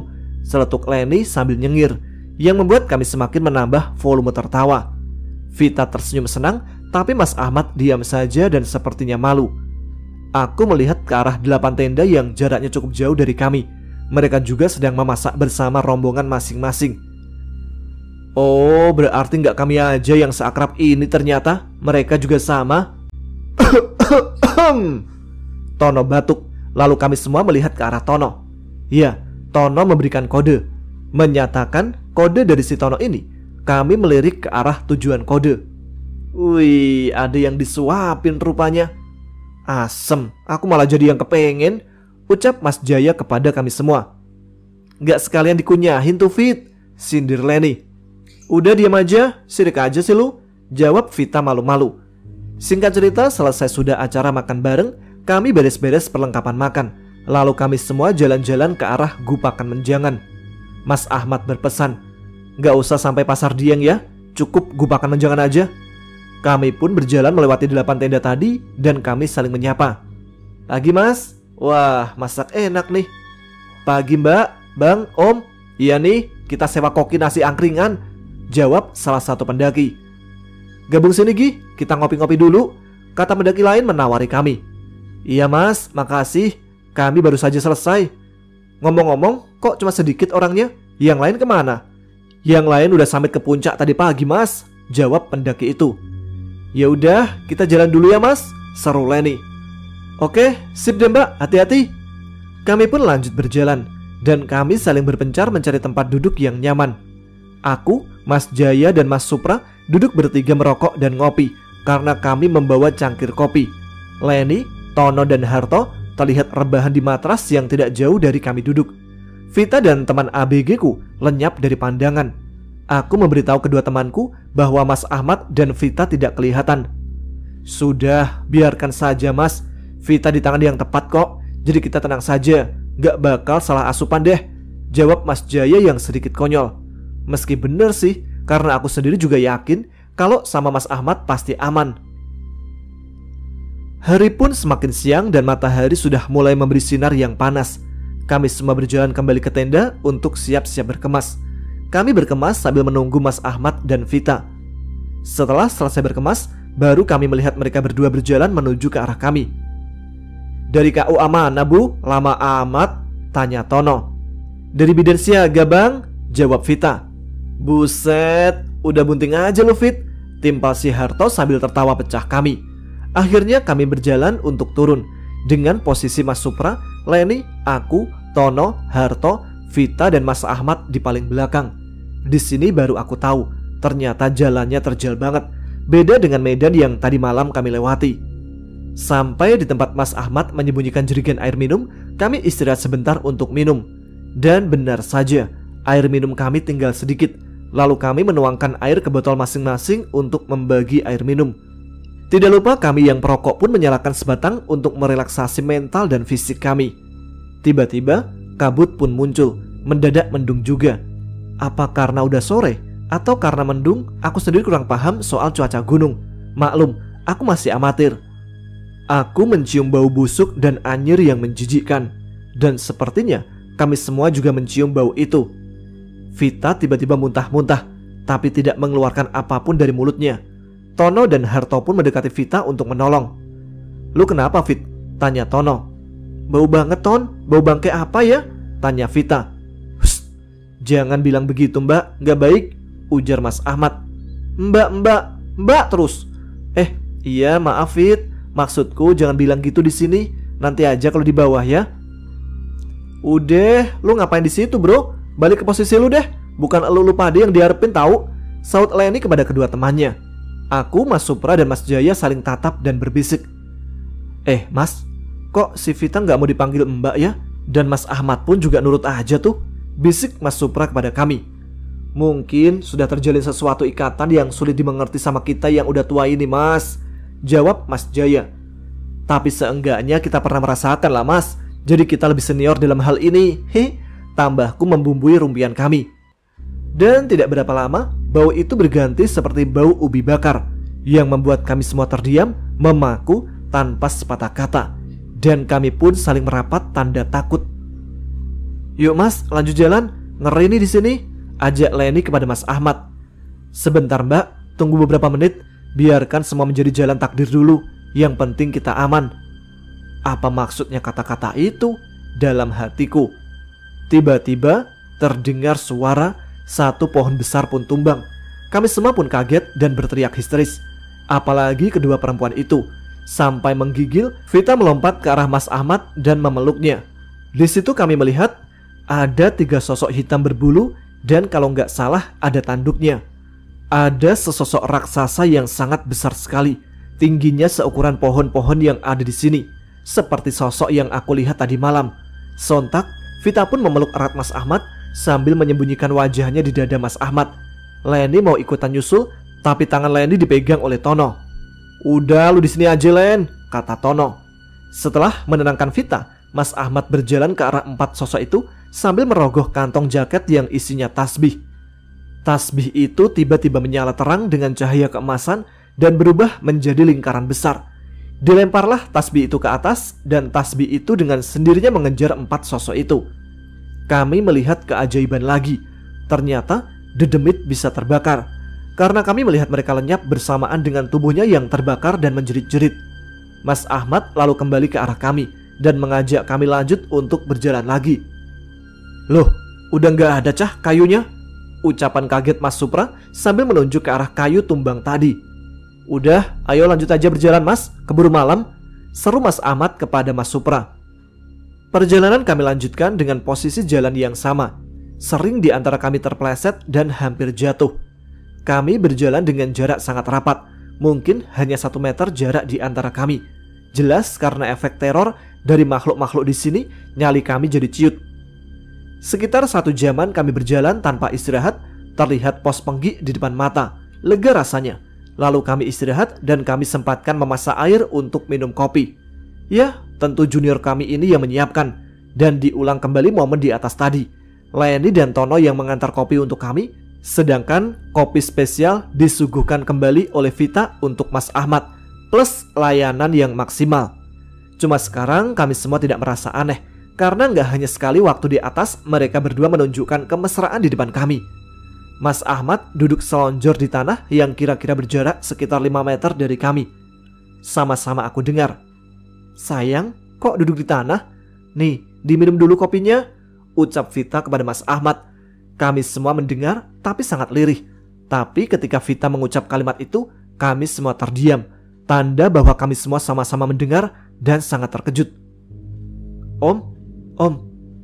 seletuk Leni sambil nyengir, yang membuat kami semakin menambah volume tertawa. Vita tersenyum senang, tapi Mas Ahmad diam saja dan sepertinya malu. Aku melihat ke arah 8 tenda yang jaraknya cukup jauh dari kami. Mereka juga sedang memasak bersama rombongan masing-masing. Oh, berarti nggak kami aja yang seakrab ini ternyata. Mereka juga sama. Tono batuk. Lalu kami semua melihat ke arah Tono. Ya, Tono memberikan kode, menyatakan kode dari si Tono ini. Kami melirik ke arah tujuan kode. Wih, ada yang disuapin rupanya. Asem, aku malah jadi yang kepengen, ucap Mas Jaya kepada kami semua. Gak sekalian dikunyahin tuh Fit, sindir Leni. Udah diam aja, sirik aja sih lu, jawab Vita malu-malu. Singkat cerita, selesai sudah acara makan bareng, kami beres-beres perlengkapan makan. Lalu kami semua jalan-jalan ke arah Gupakan Menjangan. Mas Ahmad berpesan, gak usah sampai Pasar Dieng ya, cukup Gupakan Menjangan aja. Kami pun berjalan melewati 8 tenda tadi dan kami saling menyapa. Pagi mas, wah masak enak nih. Pagi mbak, bang, om. Iya nih, kita sewa koki nasi angkringan, jawab salah satu pendaki. Gabung sini Gi, kita ngopi-ngopi dulu, kata pendaki lain menawari kami. Iya mas, makasih, kami baru saja selesai. Ngomong-ngomong, kok cuma sedikit orangnya? Yang lain kemana? Yang lain udah sampai ke puncak tadi pagi mas, jawab pendaki itu. Ya udah, kita jalan dulu ya mas, seru Leni. Oke, sip deh mbak, hati-hati. Kami pun lanjut berjalan, dan kami saling berpencar mencari tempat duduk yang nyaman. Aku, Mas Jaya dan Mas Supra duduk bertiga merokok dan ngopi karena kami membawa cangkir kopi. Leni, Tono dan Harto terlihat rebahan di matras yang tidak jauh dari kami duduk. Vita dan teman ABG ku lenyap dari pandangan. Aku memberitahu kedua temanku bahwa Mas Ahmad dan Vita tidak kelihatan. Sudah, biarkan saja Mas. Vita di tangan yang tepat kok. Jadi kita tenang saja, gak bakal salah asupan deh, jawab Mas Jaya yang sedikit konyol. Meski bener sih, karena aku sendiri juga yakin kalau sama Mas Ahmad pasti aman. Hari pun semakin siang dan matahari sudah mulai memberi sinar yang panas. Kami semua berjalan kembali ke tenda untuk siap-siap berkemas. Kami berkemas sambil menunggu Mas Ahmad dan Vita. Setelah selesai berkemas, baru kami melihat mereka berdua berjalan menuju ke arah kami. Dari KUA mana Bu? Lama amat, tanya Tono. Dari Bidan Siaga Bang, jawab Vita. Buset, udah bunting aja lu Fit, timpal si Harto sambil tertawa pecah kami. Akhirnya kami berjalan untuk turun dengan posisi Mas Supra, Leni, aku, Tono, Harto, Vita dan Mas Ahmad di paling belakang. Di sini baru aku tahu, ternyata jalannya terjal banget, beda dengan medan yang tadi malam kami lewati. Sampai di tempat Mas Ahmad menyembunyikan jerigen air minum, kami istirahat sebentar untuk minum. Dan benar saja, air minum kami tinggal sedikit. Lalu kami menuangkan air ke botol masing-masing untuk membagi air minum. Tidak lupa kami yang perokok pun menyalakan sebatang untuk merelaksasi mental dan fisik kami. Tiba-tiba kabut pun muncul, mendadak mendung juga. Apa karena udah sore atau karena mendung? Aku sendiri kurang paham soal cuaca gunung. Maklum, aku masih amatir. Aku mencium bau busuk dan anyir yang menjijikkan. Dan sepertinya kami semua juga mencium bau itu. Vita tiba-tiba muntah-muntah, tapi tidak mengeluarkan apapun dari mulutnya. Tono dan Harto pun mendekati Vita untuk menolong. Lu kenapa Fit? Tanya Tono. Bau banget Ton, bau bangke apa ya? Tanya Vita. Jangan bilang begitu mbak, gak baik, ujar Mas Ahmad. Mbak terus. Iya maaf Fit, maksudku jangan bilang gitu di sini, nanti aja kalau di bawah ya. Udah, lu ngapain di situ bro? Balik ke posisi lu deh, bukan lu pada yang diharapin tahu, saut Leni kepada kedua temannya. Aku, Mas Supra dan Mas Jaya saling tatap dan berbisik. Mas, kok si Vita nggak mau dipanggil mbak ya? Dan Mas Ahmad pun juga nurut aja tuh, bisik Mas Supra kepada kami. Mungkin sudah terjalin sesuatu ikatan yang sulit dimengerti sama kita yang udah tua ini Mas, jawab Mas Jaya. Tapi seenggaknya kita pernah merasakan lah Mas, jadi kita lebih senior dalam hal ini. Tambahku membumbui rumpian kami. Dan tidak berapa lama, bau itu berganti seperti bau ubi bakar, yang membuat kami semua terdiam, memaku tanpa sepatah kata. Dan kami pun saling merapat tanda takut. Yuk Mas, lanjut jalan, ngeri nih di sini, ajak Leni kepada Mas Ahmad. Sebentar Mbak, tunggu beberapa menit, biarkan semua menjadi jalan takdir dulu, yang penting kita aman. Apa maksudnya kata-kata itu? Dalam hatiku. Tiba-tiba terdengar suara satu pohon besar pun tumbang. Kami semua pun kaget dan berteriak histeris. Apalagi kedua perempuan itu. Sampai menggigil, Vita melompat ke arah Mas Ahmad dan memeluknya. Di situ kami melihat ada 3 sosok hitam berbulu dan kalau nggak salah ada tanduknya. Ada sesosok raksasa yang sangat besar sekali. Tingginya seukuran pohon-pohon yang ada di sini. Seperti sosok yang aku lihat tadi malam. Sontak, Vita pun memeluk erat Mas Ahmad sambil menyembunyikan wajahnya di dada Mas Ahmad. Leni mau ikutan nyusul, tapi tangan Leni dipegang oleh Tono. Udah lu di sini aja Len, kata Tono. Setelah menenangkan Vita, Mas Ahmad berjalan ke arah 4 sosok itu sambil merogoh kantong jaket yang isinya tasbih. Tasbih itu tiba-tiba menyala terang dengan cahaya keemasan dan berubah menjadi lingkaran besar. Dilemparlah tasbih itu ke atas dan tasbih itu dengan sendirinya mengejar 4 sosok itu. Kami melihat keajaiban lagi. Ternyata dedemit bisa terbakar. Karena kami melihat mereka lenyap bersamaan dengan tubuhnya yang terbakar dan menjerit-jerit. Mas Ahmad lalu kembali ke arah kami dan mengajak kami lanjut untuk berjalan lagi. Loh, udah gak ada cah kayunya? Ucapan kaget Mas Supra sambil menunjuk ke arah kayu tumbang tadi. Udah, ayo lanjut aja berjalan Mas, keburu malam, seru Mas Ahmad kepada Mas Supra. Perjalanan kami lanjutkan dengan posisi jalan yang sama. Sering di antara kami terpeleset dan hampir jatuh. Kami berjalan dengan jarak sangat rapat, mungkin hanya 1 meter jarak di antara kami. Jelas karena efek teror dari makhluk-makhluk di sini, nyali kami jadi ciut. Sekitar 1 jaman kami berjalan tanpa istirahat, terlihat pos Penggi di depan mata. Lega rasanya. Lalu kami istirahat dan kami sempatkan memasak air untuk minum kopi. Ya, tentu junior kami ini yang menyiapkan. Dan diulang kembali momen di atas tadi. Leni dan Tono yang mengantar kopi untuk kami, sedangkan kopi spesial disuguhkan kembali oleh Vita untuk Mas Ahmad, plus layanan yang maksimal. Cuma sekarang kami semua tidak merasa aneh, karena nggak hanya sekali waktu di atas mereka berdua menunjukkan kemesraan di depan kami. Mas Ahmad duduk selonjor di tanah yang kira-kira berjarak sekitar 5 meter dari kami. Sama-sama aku dengar, "Sayang, kok duduk di tanah? Nih, diminum dulu kopinya," ucap Vita kepada Mas Ahmad. Kami semua mendengar tapi sangat lirih. Tapi ketika Vita mengucap kalimat itu, kami semua terdiam. Tanda bahwa kami semua sama-sama mendengar dan sangat terkejut. Om,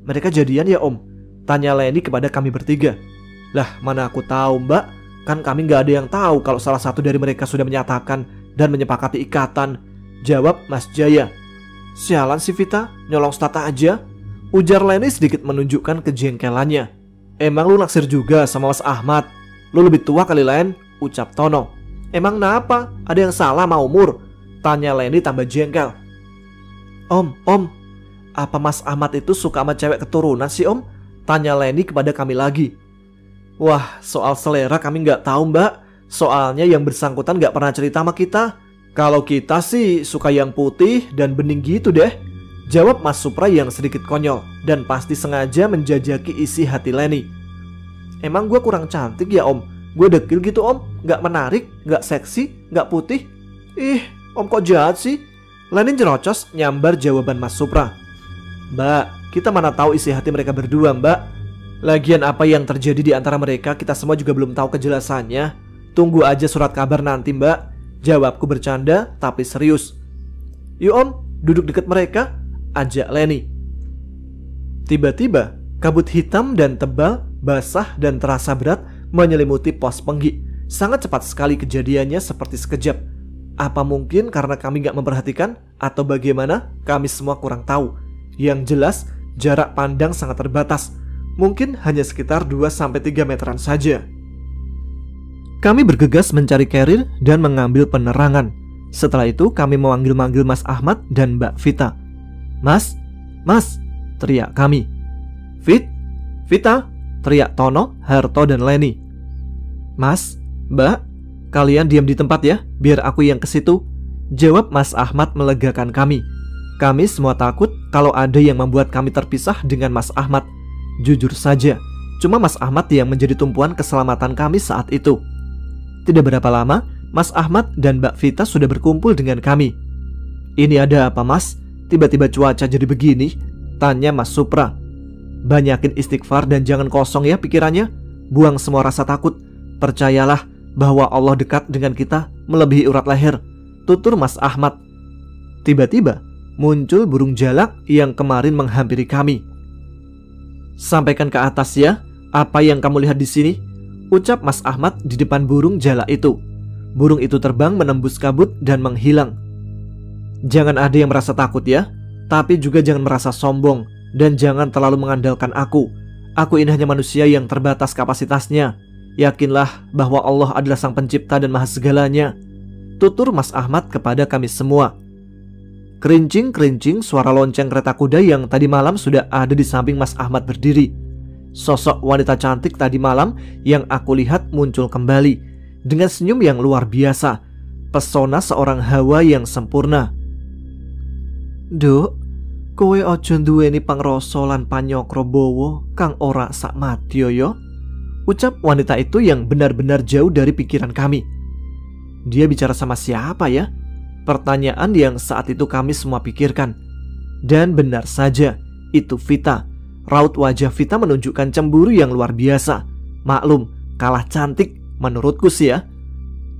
mereka jadian ya Om?" tanya Leni kepada kami bertiga. "Lah, mana aku tahu Mbak, kan kami gak ada yang tahu kalau salah satu dari mereka sudah menyatakan dan menyepakati ikatan," jawab Mas Jaya. "Sialan si Vita, nyolong stata aja," ujar Leni sedikit menunjukkan kejengkelannya. "Emang lu naksir juga sama Mas Ahmad? Lu lebih tua kali Len," ucap Tono. "Emang kenapa? Ada yang salah sama umur?" tanya Leni tambah jengkel. Om, apa Mas Ahmad itu suka sama cewek keturunan sih Om?" tanya Leni kepada kami lagi. "Wah, soal selera kami nggak tahu Mbak. Soalnya yang bersangkutan nggak pernah cerita sama kita. Kalau kita sih suka yang putih dan bening gitu deh," jawab Mas Supra yang sedikit konyol dan pasti sengaja menjajaki isi hati Leni. "Emang gue kurang cantik ya Om? Gue dekil gitu Om? Nggak menarik, nggak seksi, nggak putih? Ih, Om kok jahat sih?" Leni jerocos nyambar jawaban Mas Supra. "Mbak, kita mana tahu isi hati mereka berdua Mbak. Lagian apa yang terjadi di antara mereka kita semua juga belum tahu kejelasannya. Tunggu aja surat kabar nanti Mbak," jawabku bercanda tapi serius. "Yuk Om, duduk dekat mereka," ajak Leni. Tiba-tiba kabut hitam dan tebal, basah dan terasa berat menyelimuti pos Penggi. Sangat cepat sekali kejadiannya, seperti sekejap. Apa mungkin karena kami gak memperhatikan atau bagaimana, kami semua kurang tahu. Yang jelas jarak pandang sangat terbatas, mungkin hanya sekitar 2-3 meteran saja. Kami bergegas mencari carrier dan mengambil penerangan. Setelah itu kami memanggil-manggil Mas Ahmad dan Mbak Vita. Mas, teriak kami. Vita, teriak Tono, Harto dan Leni. "Mas, Mbak, kalian diam di tempat ya, biar aku yang ke situ," jawab Mas Ahmad melegakan kami. Kami semua takut kalau ada yang membuat kami terpisah dengan Mas Ahmad. Jujur saja, cuma Mas Ahmad yang menjadi tumpuan keselamatan kami saat itu. Tidak berapa lama, Mas Ahmad dan Mbak Vita sudah berkumpul dengan kami. "Ini ada apa Mas? Tiba-tiba cuaca jadi begini?" tanya Mas Supra. "Banyakin istighfar dan jangan kosong ya pikirannya. Buang semua rasa takut. Percayalah bahwa Allah dekat dengan kita melebihi urat leher," tutur Mas Ahmad. Tiba-tiba muncul burung jalak yang kemarin menghampiri kami. "Sampaikan ke atas ya, apa yang kamu lihat di sini," ucap Mas Ahmad di depan burung jalak itu. Burung itu terbang menembus kabut dan menghilang. "Jangan ada yang merasa takut ya, tapi juga jangan merasa sombong dan jangan terlalu mengandalkan aku. Aku ini hanya manusia yang terbatas kapasitasnya. Yakinlah bahwa Allah adalah Sang Pencipta dan Maha Segalanya," tutur Mas Ahmad kepada kami semua. Kerincing-kerincing suara lonceng kereta kuda yang tadi malam sudah ada di samping Mas Ahmad berdiri. Sosok wanita cantik tadi malam yang aku lihat muncul kembali dengan senyum yang luar biasa, pesona seorang Hawa yang sempurna. "Duk, kowe ojo duweni pangrasa lan panyokro bowo kang ora sak madya yo," ucap wanita itu yang benar-benar jauh dari pikiran kami. Dia bicara sama siapa ya? Pertanyaan yang saat itu kami semua pikirkan. Dan benar saja, itu Vita. Raut wajah Vita menunjukkan cemburu yang luar biasa. Maklum, kalah cantik menurutku sih ya.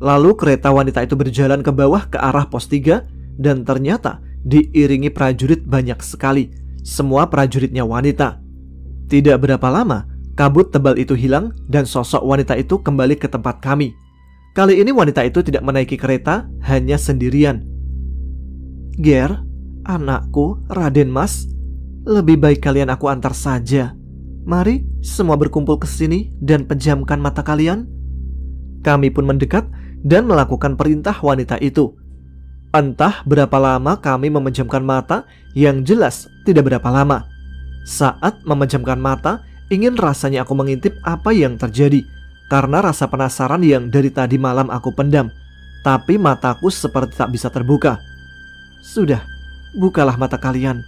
Lalu kereta wanita itu berjalan ke bawah ke arah pos 3 dan ternyata diiringi prajurit banyak sekali. Semua prajuritnya wanita. Tidak berapa lama, Kabut tebal itu hilang dan sosok wanita itu kembali ke tempat kami. Kali ini wanita itu tidak menaiki kereta, hanya sendirian. "Ger, anakku, Raden Mas, lebih baik kalian aku antar saja. Mari semua berkumpul ke sini dan pejamkan mata kalian." Kami pun mendekat dan melakukan perintah wanita itu. Entah berapa lama kami memejamkan mata, yang jelas tidak berapa lama. Saat memejamkan mata, ingin rasanya aku mengintip apa yang terjadi, karena rasa penasaran yang dari tadi malam aku pendam. Tapi mataku seperti tak bisa terbuka. "Sudah, bukalah mata kalian."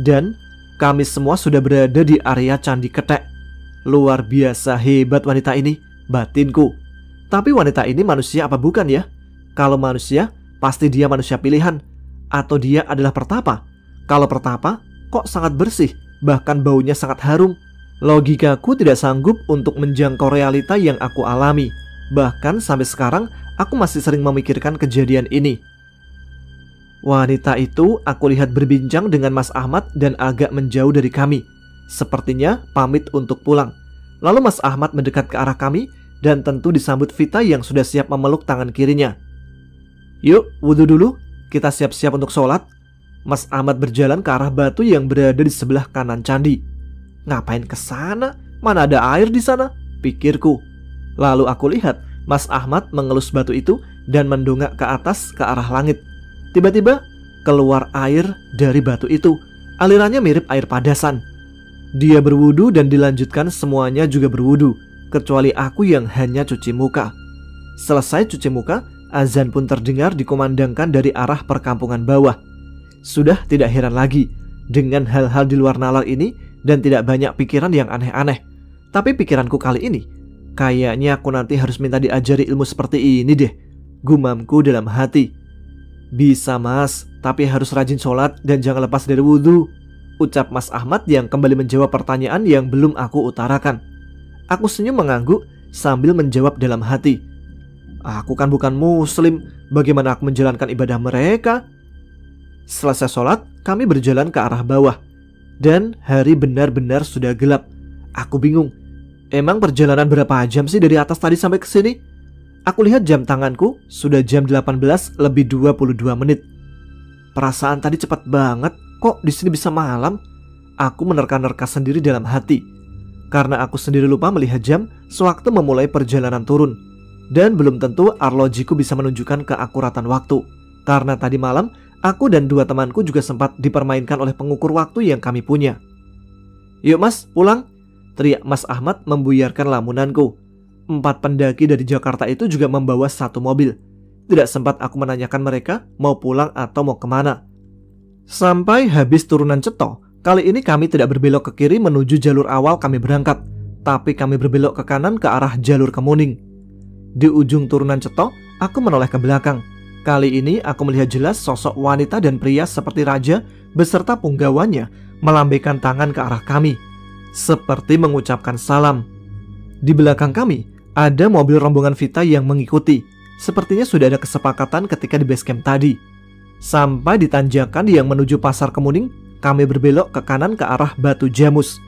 Dan kami semua sudah berada di area Candi Ketek. Luar biasa hebat wanita ini, batinku. Tapi wanita ini manusia apa bukan ya? Kalau manusia, pasti dia manusia pilihan. Atau dia adalah pertapa? Kalau pertapa, kok sangat bersih, bahkan baunya sangat harum. Logikaku tidak sanggup untuk menjangkau realita yang aku alami. Bahkan sampai sekarang, aku masih sering memikirkan kejadian ini. Wanita itu aku lihat berbincang dengan Mas Ahmad dan agak menjauh dari kami. Sepertinya pamit untuk pulang. Lalu Mas Ahmad mendekat ke arah kami dan tentu disambut Vita yang sudah siap memeluk tangan kirinya. "Yuk, wudhu dulu, kita siap-siap untuk sholat." Mas Ahmad berjalan ke arah batu yang berada di sebelah kanan candi. "Ngapain ke sana? Mana ada air di sana?" pikirku. Lalu aku lihat Mas Ahmad mengelus batu itu dan mendongak ke atas ke arah langit. Tiba-tiba keluar air dari batu itu. Alirannya mirip air padasan. Dia berwudu dan dilanjutkan semuanya juga berwudu, kecuali aku yang hanya cuci muka. Selesai cuci muka, azan pun terdengar dikumandangkan dari arah perkampungan bawah. Sudah tidak heran lagi dengan hal-hal di luar nalar ini dan tidak banyak pikiran yang aneh-aneh. Tapi pikiranku kali ini, kayaknya aku nanti harus minta diajari ilmu seperti ini deh, gumamku dalam hati. "Bisa Mas, tapi harus rajin sholat dan jangan lepas dari wudhu," ucap Mas Ahmad yang kembali menjawab pertanyaan yang belum aku utarakan. Aku senyum mengangguk sambil menjawab dalam hati, "Aku kan bukan muslim, bagaimana aku menjalankan ibadah mereka?" Selesai sholat, kami berjalan ke arah bawah. Dan hari benar-benar sudah gelap. Aku bingung, emang perjalanan berapa jam sih dari atas tadi sampai ke sini? Aku lihat jam tanganku, sudah jam 18:22. Perasaan tadi cepat banget, kok di sini bisa malam? Aku menerka-nerka sendiri dalam hati. Karena aku sendiri lupa melihat jam sewaktu memulai perjalanan turun. Dan belum tentu arlojiku bisa menunjukkan keakuratan waktu. Karena tadi malam, aku dan dua temanku juga sempat dipermainkan oleh pengukur waktu yang kami punya. "Yuk Mas, pulang!" teriak Mas Ahmad membuyarkan lamunanku. 4 pendaki dari Jakarta itu juga membawa satu mobil. Tidak sempat aku menanyakan mereka mau pulang atau mau kemana. Sampai habis turunan Ceto, kali ini kami tidak berbelok ke kiri menuju jalur awal kami berangkat, tapi kami berbelok ke kanan ke arah jalur Kemuning. Di ujung turunan Ceto, aku menoleh ke belakang. Kali ini aku melihat jelas sosok wanita dan pria seperti raja beserta punggawannya melambaikan tangan ke arah kami, seperti mengucapkan salam. Di belakang kami ada mobil rombongan Vita yang mengikuti. Sepertinya sudah ada kesepakatan ketika di base camp tadi. Sampai di tanjakan yang menuju pasar Kemuning, kami berbelok ke kanan ke arah Batu Jamus.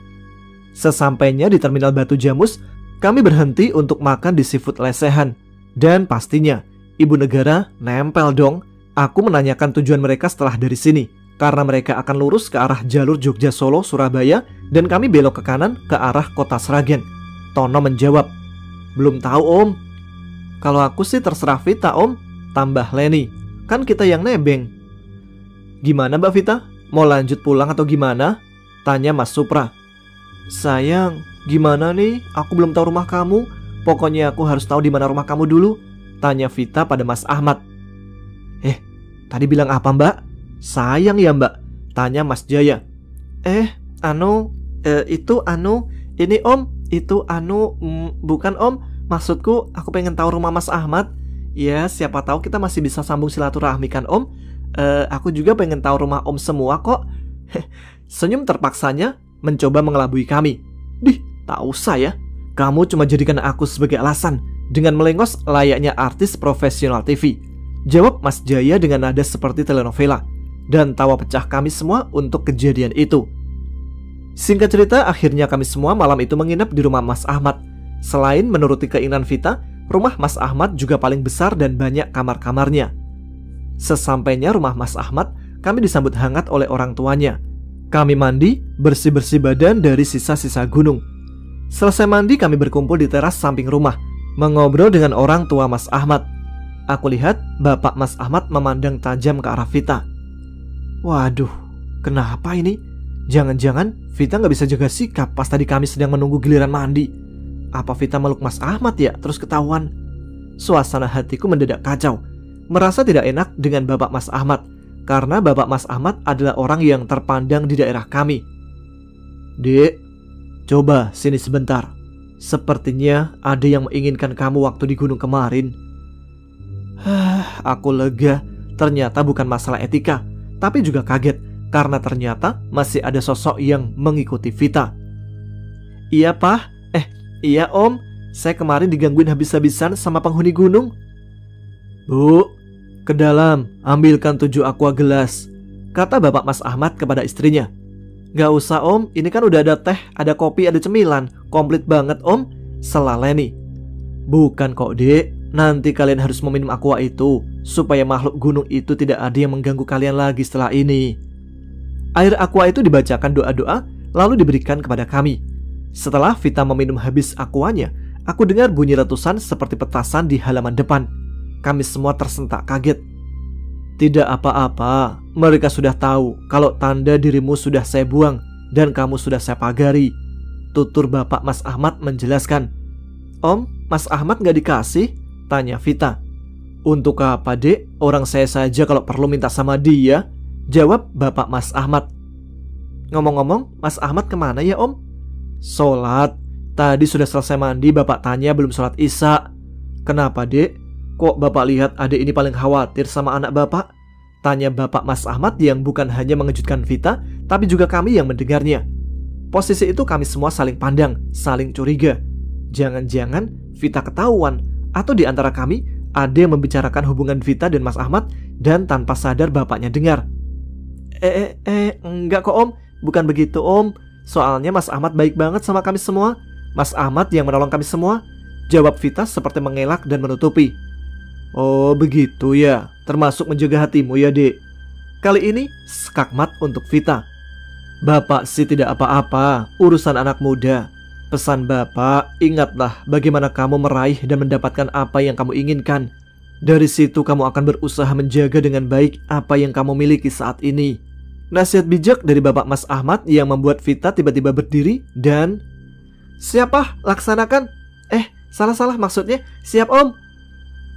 Sesampainya di terminal Batu Jamus, kami berhenti untuk makan di seafood lesehan. Dan pastinya ibu negara nempel dong. Aku menanyakan tujuan mereka setelah dari sini, karena mereka akan lurus ke arah jalur Jogja Solo Surabaya dan kami belok ke kanan ke arah kota Sragen. Tono menjawab, "Belum tahu Om." "Kalau aku sih terserah Vita Om," tambah Leni. "Kan kita yang nebeng." "Gimana Mbak Vita? Mau lanjut pulang atau gimana?" tanya Mas Supra. "Sayang, gimana nih? Aku belum tahu rumah kamu. Pokoknya aku harus tahu di mana rumah kamu dulu," tanya Vita pada Mas Ahmad. Tadi bilang apa Mbak?" "Sayang ya Mbak," tanya Mas Jaya. Ini Om, itu bukan Om. Maksudku aku pengen tahu rumah Mas Ahmad. Ya siapa tahu kita masih bisa sambung silaturahmi kan Om. Aku juga pengen tahu rumah Om semua kok." Senyum terpaksanya mencoba mengelabui kami. Tak usah ya. Kamu cuma jadikan aku sebagai alasan dengan melengos layaknya artis profesional TV, jawab Mas Jaya dengan nada seperti telenovela. Dan tawa pecah kami semua untuk kejadian itu. Singkat cerita, akhirnya kami semua malam itu menginap di rumah Mas Ahmad. Selain menuruti keinginan Vita, rumah Mas Ahmad juga paling besar dan banyak kamar-kamarnya. Sesampainya rumah Mas Ahmad, kami disambut hangat oleh orang tuanya. Kami mandi, bersih-bersih badan dari sisa-sisa gunung. Selesai mandi, kami berkumpul di teras samping rumah, mengobrol dengan orang tua Mas Ahmad. Aku lihat bapak Mas Ahmad memandang tajam ke arah Vita. Waduh, kenapa ini? Jangan-jangan Vita gak bisa jaga sikap pas tadi kami sedang menunggu giliran mandi. Apa Vita meluk Mas Ahmad ya, terus ketahuan? Suasana hatiku mendadak kacau. Merasa tidak enak dengan bapak Mas Ahmad, karena bapak Mas Ahmad adalah orang yang terpandang di daerah kami. Dek, coba sini sebentar. Sepertinya ada yang menginginkan kamu waktu di gunung kemarin. Aku lega. Ternyata bukan masalah etika, tapi juga kaget karena ternyata masih ada sosok yang mengikuti Vita. Iya Pak. Iya Om, saya kemarin digangguin habis-habisan sama penghuni gunung. Bu, ke dalam, ambilkan 7 aqua gelas, kata bapak Mas Ahmad kepada istrinya. Gak usah Om, ini kan udah ada teh, ada kopi, ada cemilan. Komplit banget Om, sela Leni. Bukan kok Dek, nanti kalian harus meminum aqua itu, supaya makhluk gunung itu tidak ada yang mengganggu kalian lagi setelah ini. Air aqua itu dibacakan doa-doa, lalu diberikan kepada kami. Setelah Vita meminum habis aquanya, aku dengar bunyi letusan seperti petasan di halaman depan. Kami semua tersentak kaget. Tidak apa-apa, mereka sudah tahu kalau tanda dirimu sudah saya buang dan kamu sudah saya pagari, tutur bapak Mas Ahmad menjelaskan. Om, Mas Ahmad gak dikasih? Tanya Vita. Untuk apa Dek? Orang saya saja kalau perlu minta sama dia, jawab bapak Mas Ahmad. Ngomong-ngomong, Mas Ahmad kemana ya Om? Sholat. Tadi sudah selesai mandi, bapak tanya belum sholat isya. Kenapa Dek? Kok bapak lihat adik ini paling khawatir sama anak bapak? Tanya bapak Mas Ahmad yang bukan hanya mengejutkan Vita, tapi juga kami yang mendengarnya. Posisi itu kami semua saling pandang, saling curiga. Jangan-jangan Vita ketahuan, atau di antara kami ada yang membicarakan hubungan Vita dan Mas Ahmad dan tanpa sadar bapaknya dengar. Enggak kok Om, bukan begitu Om. Soalnya Mas Ahmad baik banget sama kami semua. Mas Ahmad yang menolong kami semua, jawab Vita seperti mengelak dan menutupi. Oh begitu ya, termasuk menjaga hatimu ya Dek. Kali ini skakmat untuk Vita. Bapak sih tidak apa-apa, urusan anak muda. Pesan bapak, ingatlah bagaimana kamu meraih dan mendapatkan apa yang kamu inginkan. Dari situ kamu akan berusaha menjaga dengan baik apa yang kamu miliki saat ini. Nasihat bijak dari bapak Mas Ahmad yang membuat Vita tiba-tiba berdiri dan... Siapa? Laksanakan. Salah maksudnya. Siap Om.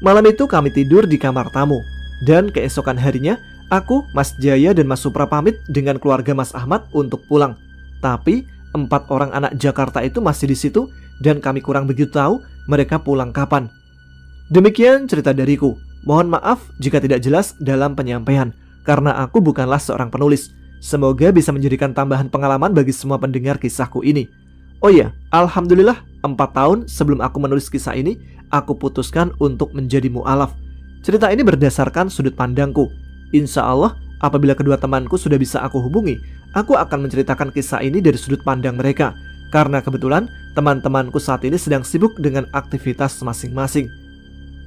Malam itu kami tidur di kamar tamu. Dan keesokan harinya, aku, Mas Jaya dan Mas Supra pamit dengan keluarga Mas Ahmad untuk pulang. Tapi 4 orang anak Jakarta itu masih di situ dan kami kurang begitu tahu mereka pulang kapan. Demikian cerita dariku. Mohon maaf jika tidak jelas dalam penyampaian, karena aku bukanlah seorang penulis. Semoga bisa menjadikan tambahan pengalaman bagi semua pendengar kisahku ini. Oh iya, alhamdulillah 4 tahun sebelum aku menulis kisah ini, aku putuskan untuk menjadi mu'alaf. Cerita ini berdasarkan sudut pandangku. Insya Allah, apabila kedua temanku sudah bisa aku hubungi, aku akan menceritakan kisah ini dari sudut pandang mereka. Karena kebetulan teman-temanku saat ini sedang sibuk dengan aktivitas masing-masing.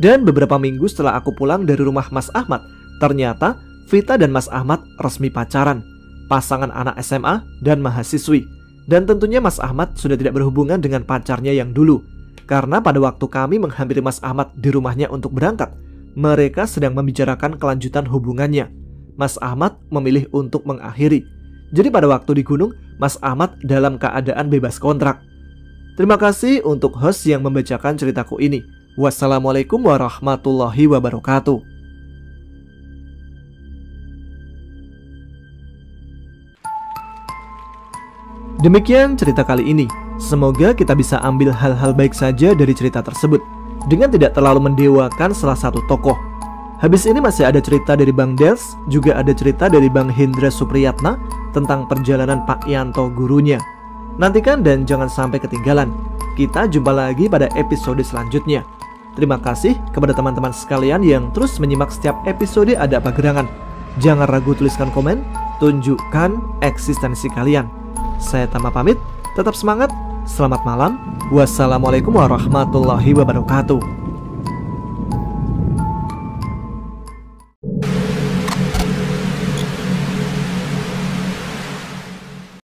Dan beberapa minggu setelah aku pulang dari rumah Mas Ahmad, ternyata Vita dan Mas Ahmad resmi pacaran, pasangan anak SMA dan mahasiswi. Dan tentunya Mas Ahmad sudah tidak berhubungan dengan pacarnya yang dulu. Karena pada waktu kami menghampiri Mas Ahmad di rumahnya untuk berangkat, mereka sedang membicarakan kelanjutan hubungannya. Mas Ahmad memilih untuk mengakhiri. Jadi pada waktu di gunung, Mas Ahmad dalam keadaan bebas kontrak. Terima kasih untuk host yang membacakan ceritaku ini. Wassalamualaikum warahmatullahi wabarakatuh. Demikian cerita kali ini. Semoga kita bisa ambil hal-hal baik saja dari cerita tersebut, dengan tidak terlalu mendewakan salah satu tokoh. Habis ini masih ada cerita dari Bang Dels, juga ada cerita dari Bang Hendra Supriyatna tentang perjalanan Pak Yanto gurunya. Nantikan dan jangan sampai ketinggalan. Kita jumpa lagi pada episode selanjutnya. Terima kasih kepada teman-teman sekalian yang terus menyimak setiap episode Ada Apa Gerangan. Jangan ragu tuliskan komen, tunjukkan eksistensi kalian. Saya Tama pamit, tetap semangat, selamat malam, wassalamualaikum warahmatullahi wabarakatuh.